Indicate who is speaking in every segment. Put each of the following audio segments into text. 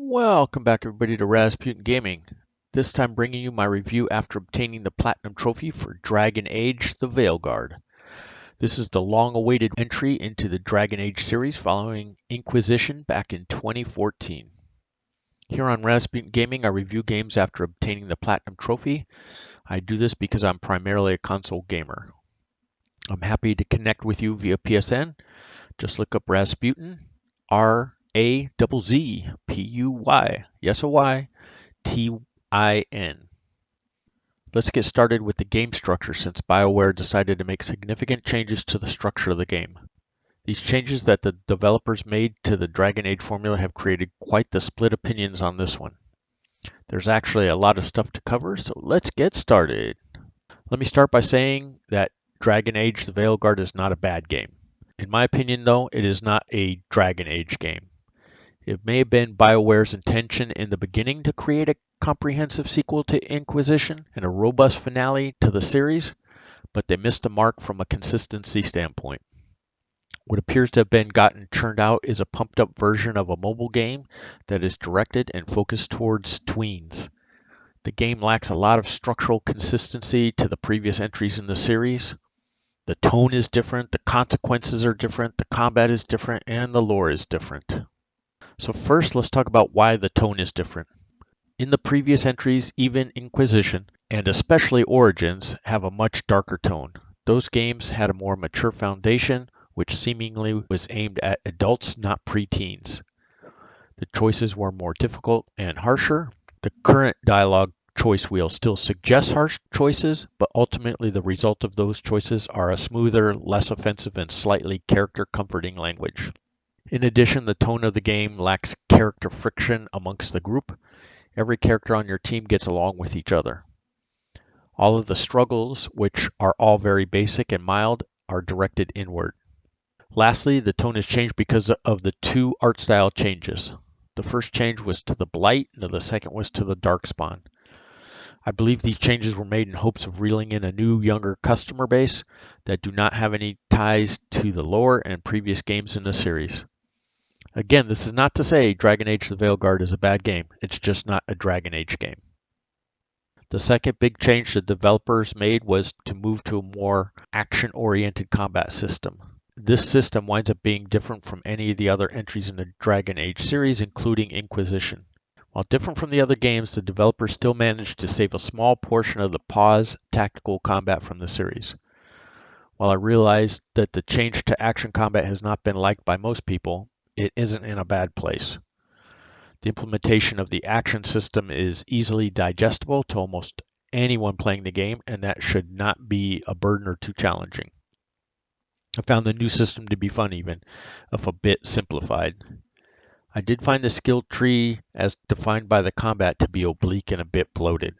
Speaker 1: Welcome back everybody to Rasputin Gaming. This time bringing you my review after obtaining the Platinum Trophy for Dragon Age The Veilguard. This is the long-awaited entry into the Dragon Age series following Inquisition back in 2014. Here on Rasputin Gaming, I review games after obtaining the Platinum Trophy. I do this because I'm primarily a console gamer. I'm happy to connect with you via PSN. Just look up Rasputin, Razzpuy, yes a Y, Tin. Let's get started with the game structure since BioWare decided to make significant changes to the structure of the game. These changes that the developers made to the Dragon Age formula have created quite the split opinions on this one. There's actually a lot of stuff to cover, so let's get started. Let me start by saying that Dragon Age The Veilguard is not a bad game. In my opinion though, it is not a Dragon Age game. It may have been BioWare's intention in the beginning to create a comprehensive sequel to Inquisition and a robust finale to the series, but they missed the mark from a consistency standpoint. What appears to have been churned out is a pumped up version of a mobile game that is directed and focused towards tweens. The game lacks a lot of structural consistency to the previous entries in the series. The tone is different, the consequences are different, the combat is different, and the lore is different. So first, let's talk about why the tone is different. In the previous entries, even Inquisition, and especially Origins, have a much darker tone. Those games had a more mature foundation, which seemingly was aimed at adults, not preteens. The choices were more difficult and harsher. The current dialogue choice wheel still suggests harsh choices, but ultimately the result of those choices are a smoother, less offensive, and slightly character comforting language. In addition, the tone of the game lacks character friction amongst the group. Every character on your team gets along with each other. All of the struggles, which are all very basic and mild, are directed inward. Lastly, the tone is changed because of the two art style changes. The first change was to the Blight, and the second was to the Darkspawn. I believe these changes were made in hopes of reeling in a new, younger customer base that do not have any ties to the lore and previous games in the series. Again, this is not to say Dragon Age The Veilguard is a bad game, it's just not a Dragon Age game. The second big change the developers made was to move to a more action-oriented combat system. This system winds up being different from any of the other entries in the Dragon Age series, including Inquisition. While different from the other games, the developers still managed to save a small portion of the pause tactical combat from the series. While I realize that the change to action combat has not been liked by most people, it isn't in a bad place. The implementation of the action system is easily digestible to almost anyone playing the game, and that should not be a burden or too challenging. I found the new system to be fun even, if a bit simplified. I did find the skill tree as defined by the combat to be oblique and a bit bloated.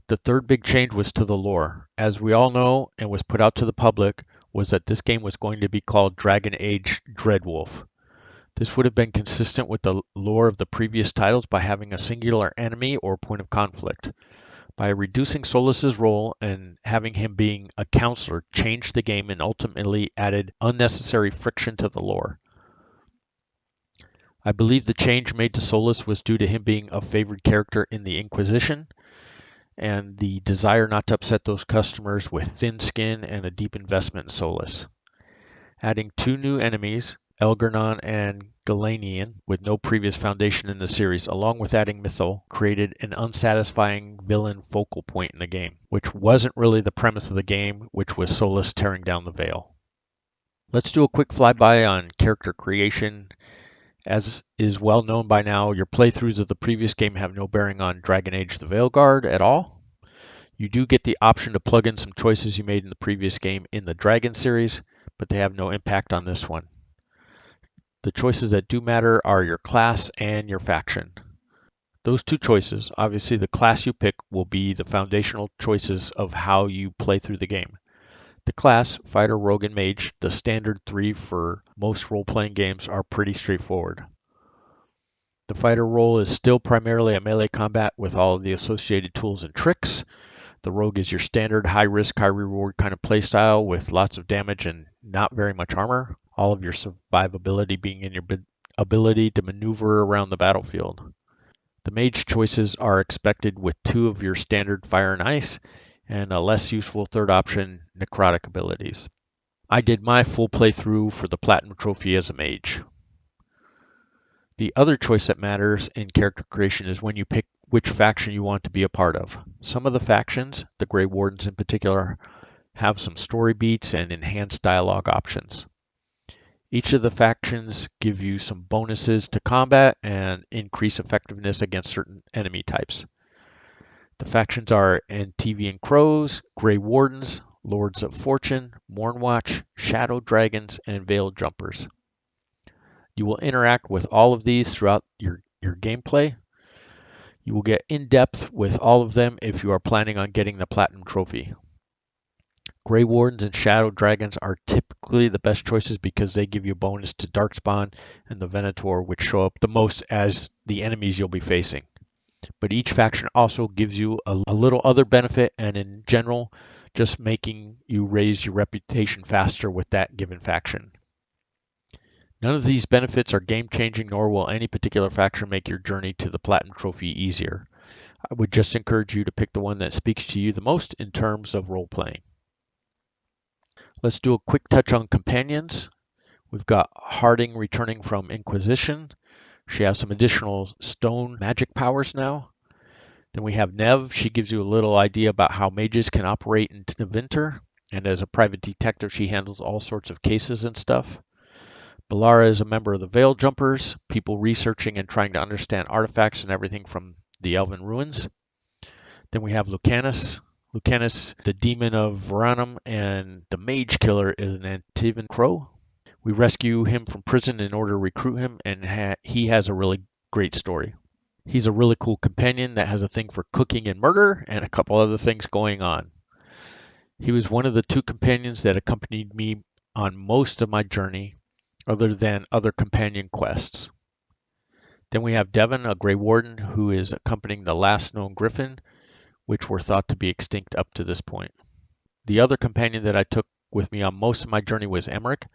Speaker 1: The third big change was to the lore. As we all know and was put out to the public, was that this game was going to be called Dragon Age Dreadwolf. This would have been consistent with the lore of the previous titles by having a singular enemy or point of conflict. By reducing Solas's role and having him being a counselor changed the game and ultimately added unnecessary friction to the lore. I believe the change made to Solas was due to him being a favored character in the Inquisition and the desire not to upset those customers with thin skin and a deep investment in Solas. Adding two new enemies, Elgar'nan and Galanian, with no previous foundation in the series, along with adding Mythal, created an unsatisfying villain focal point in the game, which wasn't really the premise of the game, which was Solas tearing down the veil. Let's do a quick flyby on character creation. As is well known by now, your playthroughs of the previous game have no bearing on Dragon Age The Veilguard at all. You do get the option to plug in some choices you made in the previous game in the Dragon series, but they have no impact on this one. The choices that do matter are your class and your faction. Those two choices, obviously the class you pick will be the foundational choices of how you play through the game. The class, Fighter, Rogue, and Mage, the standard three for most role-playing games, are pretty straightforward. The Fighter role is still primarily a melee combat with all of the associated tools and tricks. The Rogue is your standard high-risk, high-reward kind of playstyle with lots of damage and not very much armor. All of your survivability being in your ability to maneuver around the battlefield. The mage choices are expected with 2 of your standard fire and ice, and a less useful third option, necrotic abilities. I did my full playthrough for the Platinum Trophy as a mage. The other choice that matters in character creation is when you pick which faction you want to be a part of. Some of the factions, the Grey Wardens in particular, have some story beats and enhanced dialogue options. Each of the factions give you some bonuses to combat and increase effectiveness against certain enemy types. The factions are Antivian Crows, Grey Wardens, Lords of Fortune, Mournwatch, Shadow Dragons, and Veiled Jumpers. You will interact with all of these throughout your gameplay. You will get in depth with all of them if you are planning on getting the Platinum Trophy. Grey Wardens and Shadow Dragons are typically the best choices because they give you a bonus to Darkspawn and the Venator, which show up the most as the enemies you'll be facing. But each faction also gives you a little other benefit, and in general, just making you raise your reputation faster with that given faction. None of these benefits are game-changing, nor will any particular faction make your journey to the Platinum Trophy easier. I would just encourage you to pick the one that speaks to you the most in terms of role-playing. Let's do a quick touch on companions. We've got Harding returning from Inquisition. She has some additional stone magic powers now. Then we have Nev. She gives you a little idea about how mages can operate in Tevinter. And as a private detective, she handles all sorts of cases and stuff. Bellara is a member of the Veiled Jumpers, people researching and trying to understand artifacts and everything from the Elven ruins. Then we have Lucanus. Lucanus, the demon of Veranum, and the mage killer is an Antivian Crow. We rescue him from prison in order to recruit him, and he has a really great story. He's a really cool companion that has a thing for cooking and murder and a couple other things going on. He was one of the 2 companions that accompanied me on most of my journey, other than other companion quests. Then we have Devon, a Grey Warden, who is accompanying the last known griffin, which were thought to be extinct up to this point. The other companion that I took with me on most of my journey was Emmerich.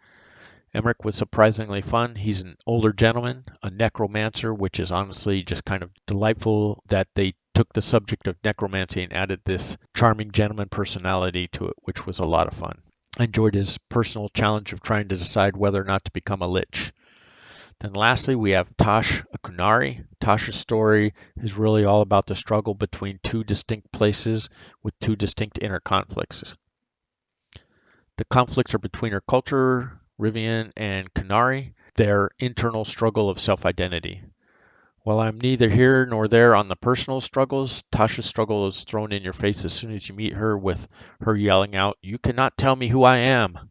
Speaker 1: Emmerich was surprisingly fun. He's an older gentleman, a necromancer, which is honestly just kind of delightful that they took the subject of necromancy and added this charming gentleman personality to it, which was a lot of fun. I enjoyed his personal challenge of trying to decide whether or not to become a lich. Then lastly, we have Tosh, a Kunari. Tosh's story is really all about the struggle between 2 distinct places with 2 distinct inner conflicts. The conflicts are between her culture, Rivian, and Kunari, their internal struggle of self-identity. While I'm neither here nor there on the personal struggles, Tasha's struggle is thrown in your face as soon as you meet her, with her yelling out, "You cannot tell me who I am!"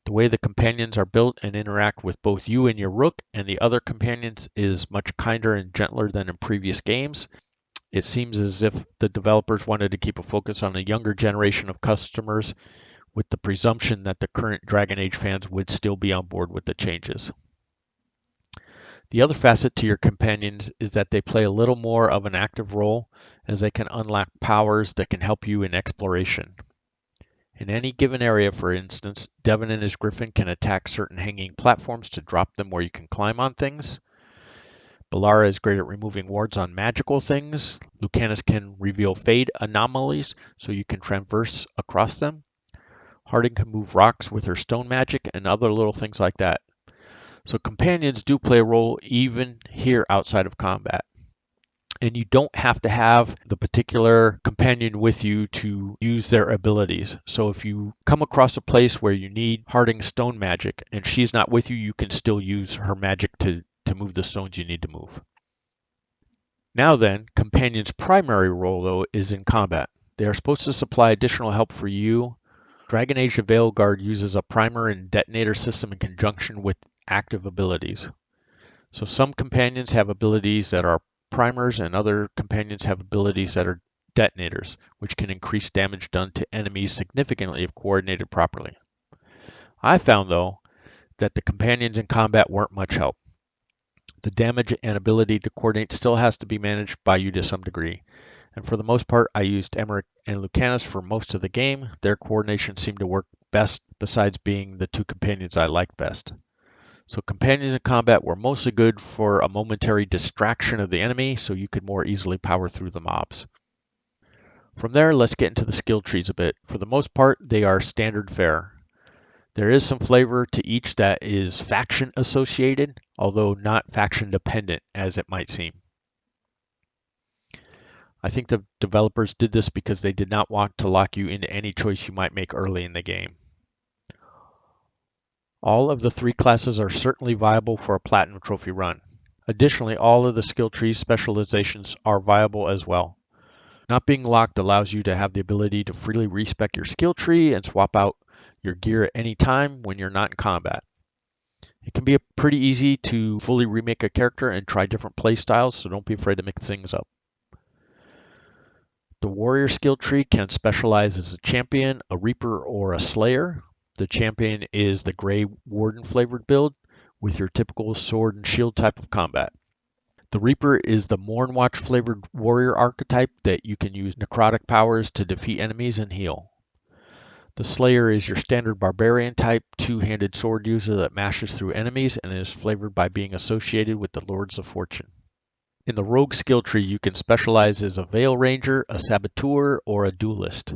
Speaker 1: The way the companions are built and interact with both you and your rook and the other companions is much kinder and gentler than in previous games. It seems as if the developers wanted to keep a focus on a younger generation of customers, with the presumption that the current Dragon Age fans would still be on board with the changes. The other facet to your companions is that they play a little more of an active role, as they can unlock powers that can help you in exploration. In any given area, for instance, Devon and his griffin can attack certain hanging platforms to drop them where you can climb on things. Bellara is great at removing wards on magical things. Lucanus can reveal fade anomalies so you can traverse across them. Harding can move rocks with her stone magic and other little things like that. So companions do play a role even here outside of combat. And you don't have to have the particular companion with you to use their abilities. So if you come across a place where you need Harding's stone magic and she's not with you, you can still use her magic to move the stones you need to move. Now then, companions' primary role, though, is in combat. They are supposed to supply additional help for you. Dragon Age The Veilguard uses a primer and detonator system in conjunction with active abilities. So some companions have abilities that are primers and other companions have abilities that are detonators, which can increase damage done to enemies significantly if coordinated properly. I found, though, that the companions in combat weren't much help. The damage and ability to coordinate still has to be managed by you to some degree. And for the most part, I used Emmerich and Lucanus for most of the game. Their coordination seemed to work best, besides being the 2 companions I liked best. So companions in combat were mostly good for a momentary distraction of the enemy so you could more easily power through the mobs. From there, let's get into the skill trees a bit. For the most part, they are standard fare. There is some flavor to each that is faction associated, although not faction dependent as it might seem. I think the developers did this because they did not want to lock you into any choice you might make early in the game. All of the 3 classes are certainly viable for a Platinum Trophy run. Additionally, all of the skill trees specializations are viable as well. Not being locked allows you to have the ability to freely respec your skill tree and swap out your gear at any time when you're not in combat. It can be pretty easy to fully remake a character and try different play styles, so don't be afraid to mix things up. The warrior skill tree can specialize as a champion, a reaper, or a slayer. The champion is the gray warden flavored build with your typical sword and shield type of combat. The reaper is the Mournwatch flavored warrior archetype that you can use necrotic powers to defeat enemies and heal. The slayer is your standard barbarian type, two-handed sword user that mashes through enemies and is flavored by being associated with the Lords of Fortune. In the rogue skill tree, you can specialize as a Veil Ranger, a Saboteur, or a Duelist.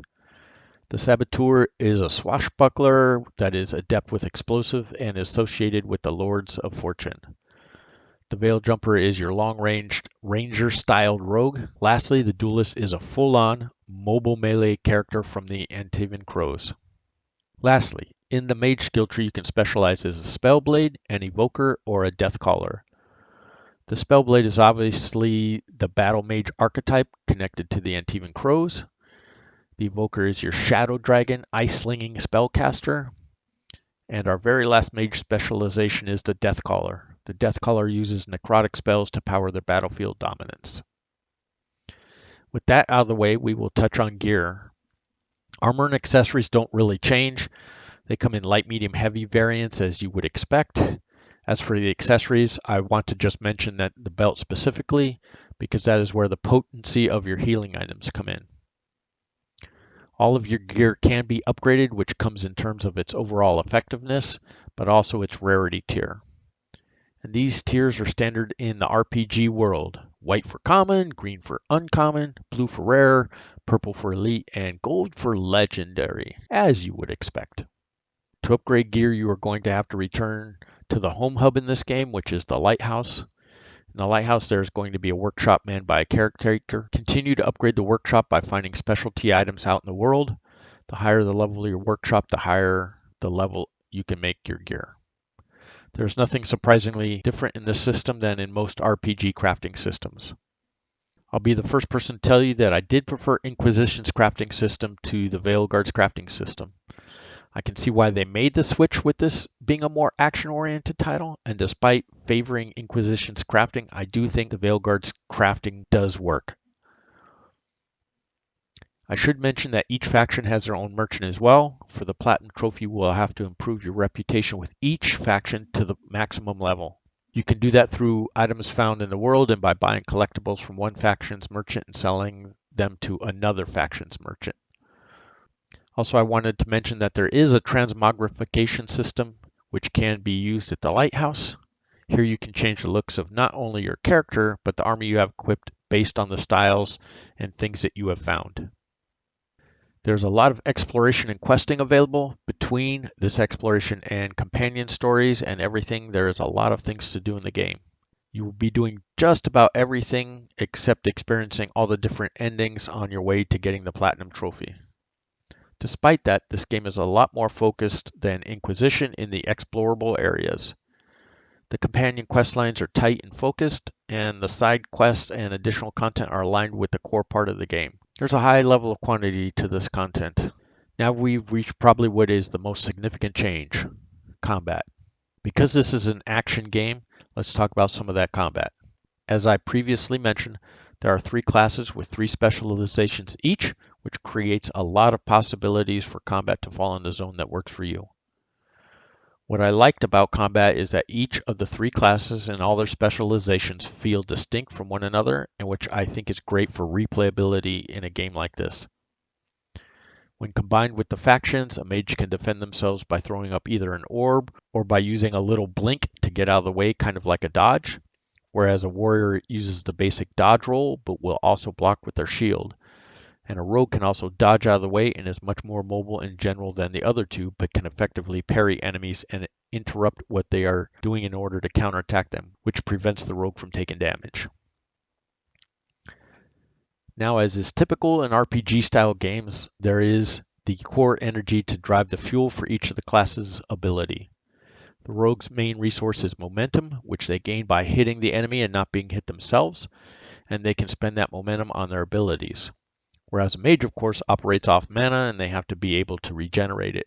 Speaker 1: The Saboteur is a swashbuckler that is adept with explosive and is associated with the Lords of Fortune. The Veil Jumper is your long-ranged Ranger-styled rogue. Lastly, the Duelist is a full-on mobile melee character from the Antivan Crows. Lastly, in the Mage skill tree, you can specialize as a Spellblade, an Evoker, or a Deathcaller. The Spellblade is obviously the Battle Mage archetype connected to the Antivan Crows. The Evoker is your Shadow Dragon, ice-slinging spellcaster. And our very last mage specialization is the Deathcaller. The Deathcaller uses necrotic spells to power their battlefield dominance. With that out of the way, we will touch on gear. Armor and accessories don't really change. They come in light, medium, heavy variants as you would expect. As for the accessories, I want to just mention that the belt specifically, because that is where the potency of your healing items come in. All of your gear can be upgraded, which comes in terms of its overall effectiveness, but also its rarity tier. And these tiers are standard in the RPG world. White for common, green for uncommon, blue for rare, purple for elite, and gold for legendary, as you would expect. To upgrade gear, you are going to have to return to the home hub in this game, which is the Lighthouse. In the Lighthouse, there's going to be a workshop manned by a caretaker. Continue to upgrade the workshop by finding specialty items out in the world. The higher the level of your workshop, the higher the level you can make your gear. There's nothing surprisingly different in this system than in most RPG crafting systems. I'll be the first person to tell you that I did prefer Inquisition's crafting system to the Veilguard's crafting system. I can see why they made the switch with this being a more action-oriented title, and despite favoring Inquisition's crafting, I do think the Veilguard's crafting does work. I should mention that each faction has their own merchant as well. For the Platinum Trophy, you will have to improve your reputation with each faction to the maximum level. You can do that through items found in the world and by buying collectibles from one faction's merchant and selling them to another faction's merchant. Also, I wanted to mention that there is a transmogrification system which can be used at the Lighthouse. Here you can change the looks of not only your character, but the army you have equipped based on the styles and things that you have found. There's a lot of exploration and questing available. Between this exploration and companion stories and everything, there is a lot of things to do in the game. You will be doing just about everything except experiencing all the different endings on your way to getting the Platinum Trophy. Despite that, this game is a lot more focused than Inquisition in the explorable areas. The companion quest lines are tight and focused, and the side quests and additional content are aligned with the core part of the game. There's a high level of quantity to this content. Now we've reached probably what is the most significant change, combat. Because this is an action game, let's talk about some of that combat. As I previously mentioned, there are 3 classes with 3 specializations each, which creates a lot of possibilities for combat to fall in the zone that works for you. What I liked about combat is that each of the 3 classes and all their specializations feel distinct from one another, and which I think is great for replayability in a game like this. When combined with the factions, a mage can defend themselves by throwing up either an orb or by using a little blink to get out of the way, kind of like a dodge, whereas a warrior uses the basic dodge roll but will also block with their shield. And a rogue can also dodge out of the way and is much more mobile in general than the other two, but can effectively parry enemies and interrupt what they are doing in order to counterattack them, which prevents the rogue from taking damage. Now, as is typical in RPG-style games, there is the core energy to drive the fuel for each of the classes' ability. The rogue's main resource is momentum, which they gain by hitting the enemy and not being hit themselves, and they can spend that momentum on their abilities. Whereas a mage, of course, operates off mana and they have to be able to regenerate it.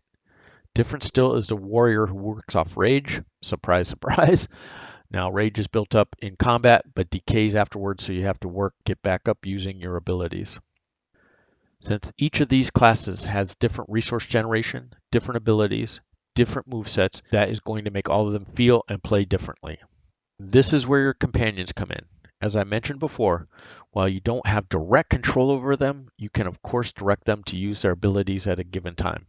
Speaker 1: Different still is the warrior who works off rage. Surprise, surprise. Now, rage is built up in combat but decays afterwards, so you have to get back up using your abilities. Since each of these classes has different resource generation, different abilities, different movesets, that is going to make all of them feel and play differently. This is where your companions come in. As I mentioned before, while you don't have direct control over them, you can of course direct them to use their abilities at a given time.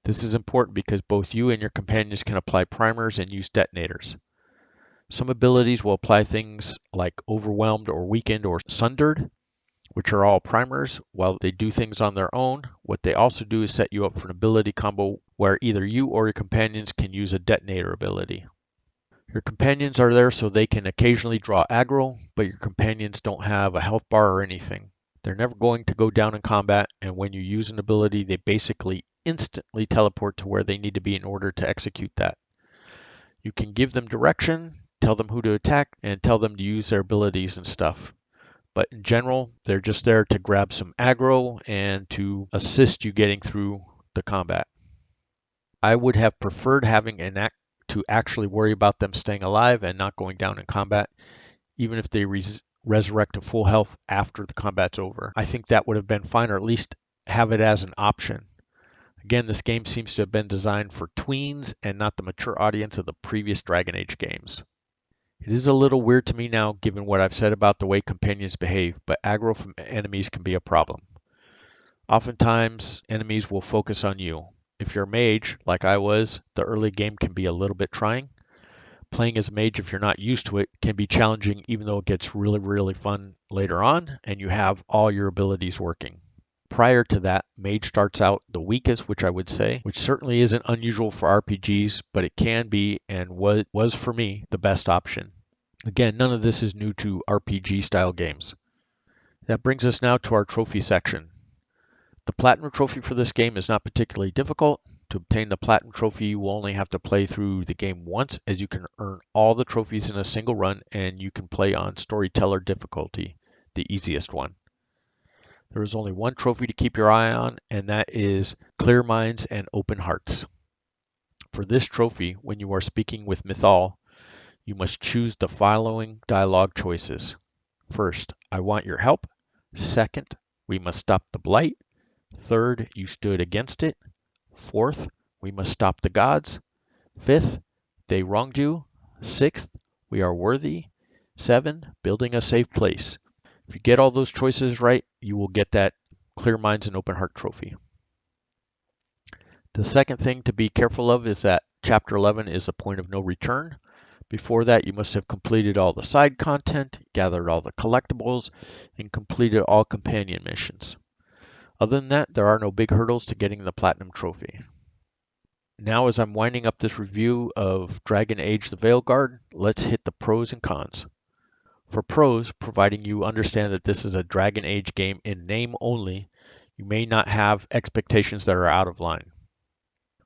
Speaker 1: This is important because both you and your companions can apply primers and use detonators. Some abilities will apply things like overwhelmed or weakened or sundered, which are all primers. While they do things on their own, what they also do is set you up for an ability combo where either you or your companions can use a detonator ability. Your companions are there so they can occasionally draw aggro, but your companions don't have a health bar or anything. They're never going to go down in combat, and when you use an ability, they basically instantly teleport to where they need to be in order to execute that. You can give them direction, tell them who to attack, and tell them to use their abilities and stuff. But in general, they're just there to grab some aggro and to assist you getting through the combat. I would have preferred having to actually worry about them staying alive and not going down in combat, even if they resurrect to full health after the combat's over. I think that would have been fine, or at least have it as an option. Again, this game seems to have been designed for tweens and not the mature audience of the previous Dragon Age games. It is a little weird to me now, given what I've said about the way companions behave, but aggro from enemies can be a problem. Oftentimes, enemies will focus on you. If you're a mage, like I was, the early game can be a little bit trying. Playing as a mage, if you're not used to it, can be challenging, even though it gets really, really fun later on, and you have all your abilities working. Prior to that, mage starts out the weakest, which I would say, which certainly isn't unusual for RPGs, but it can be, and was for me, the best option. Again, none of this is new to RPG style games. That brings us now to our trophy section. The Platinum Trophy for this game is not particularly difficult. To obtain the Platinum Trophy, you will only have to play through the game once, as you can earn all the trophies in a single run, and you can play on Storyteller difficulty, the easiest one. There is only one trophy to keep your eye on, and that is Clear Minds and Open Hearts. For this trophy, when you are speaking with Mythal, you must choose the following dialogue choices. First, I want your help. Second, we must stop the blight. Third, you stood against it. Fourth, we must stop the gods. Fifth, they wronged you. Sixth, we are worthy. 7, building a safe place. If you get all those choices right, you will get that Clear Minds and Open Heart trophy. The second thing to be careful of is that Chapter 11 is a point of no return. Before that, you must have completed all the side content, gathered all the collectibles, and completed all companion missions. Other than that, there are no big hurdles to getting the Platinum Trophy. Now, as I'm winding up this review of Dragon Age The Veilguard, let's hit the pros and cons. For pros, providing you understand that this is a Dragon Age game in name only, you may not have expectations that are out of line.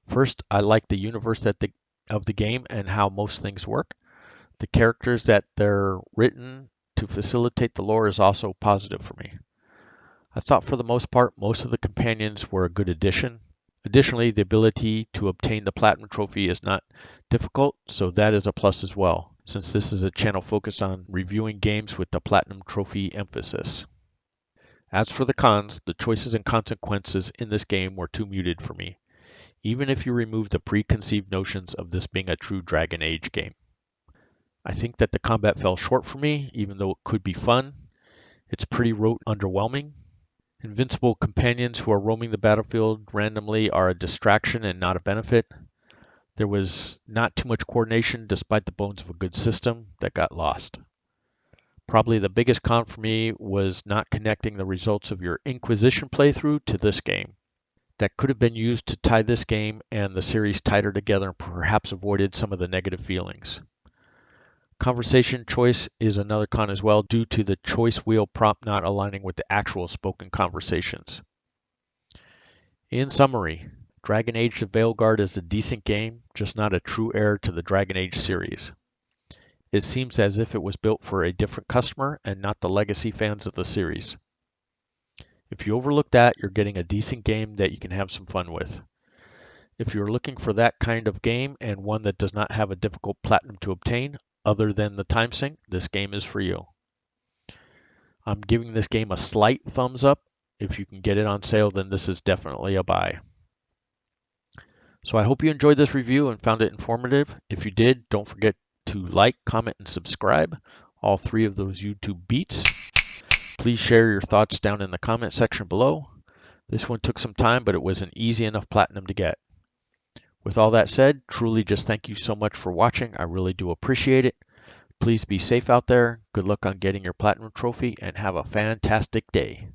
Speaker 1: First, I like the universe of the game and how most things work. The characters that they're written to facilitate the lore is also positive for me. I thought for the most part, most of the companions were a good addition. Additionally, the ability to obtain the Platinum Trophy is not difficult, so that is a plus as well, since this is a channel focused on reviewing games with the Platinum Trophy emphasis. As for the cons, the choices and consequences in this game were too muted for me, even if you remove the preconceived notions of this being a true Dragon Age game. I think that the combat fell short for me, even though it could be fun. It's pretty rote underwhelming. Invincible companions who are roaming the battlefield randomly are a distraction and not a benefit. There was not too much coordination despite the bones of a good system that got lost. Probably the biggest con for me was not connecting the results of your Inquisition playthrough to this game. That could have been used to tie this game and the series tighter together and perhaps avoided some of the negative feelings. Conversation choice is another con as well due to the choice wheel prompt not aligning with the actual spoken conversations. In summary, Dragon Age The Veilguard is a decent game, just not a true heir to the Dragon Age series. It seems as if it was built for a different customer and not the legacy fans of the series. If you overlook that, you're getting a decent game that you can have some fun with. If you're looking for that kind of game and one that does not have a difficult platinum to obtain, other than the time sink, this game is for you. I'm giving this game a slight thumbs up. If you can get it on sale, then this is definitely a buy. So I hope you enjoyed this review and found it informative. If you did, don't forget to like, comment, and subscribe. All three of those YouTube beats. Please share your thoughts down in the comment section below. This one took some time, but it was an easy enough platinum to get. With all that said, truly just thank you so much for watching. I really do appreciate it. Please be safe out there. Good luck on getting your platinum trophy and have a fantastic day.